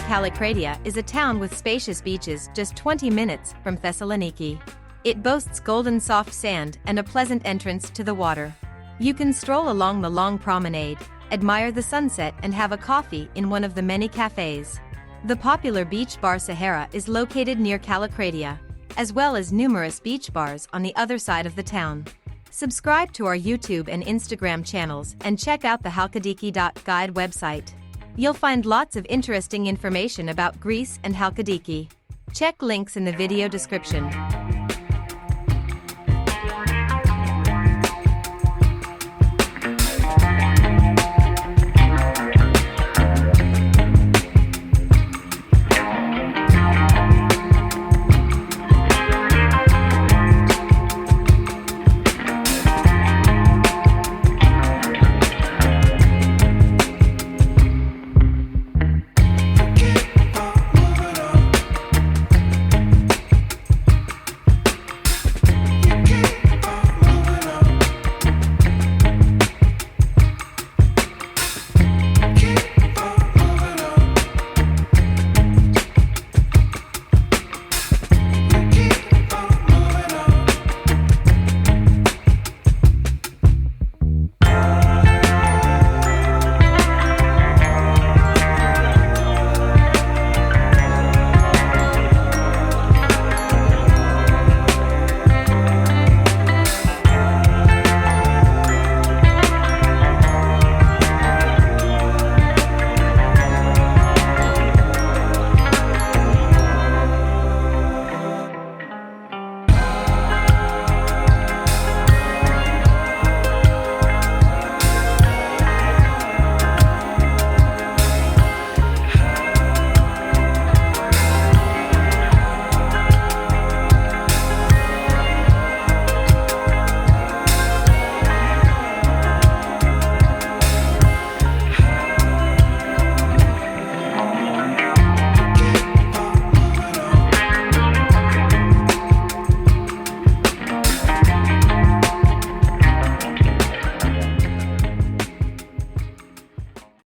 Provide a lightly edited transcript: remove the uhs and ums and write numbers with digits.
Kallikratia is a town with spacious beaches just 20 minutes from Thessaloniki. It boasts golden soft sand and a pleasant entrance to the water. You can stroll along the long promenade, admire the sunset and have a coffee in one of the many cafes. The popular beach bar Sahara is located near Kallikratia, as well as numerous beach bars on the other side of the town. Subscribe to our YouTube and Instagram channels and check out the Halkidiki.guide website. You'll find lots of interesting information about Greece and Halkidiki. Check links in the video description.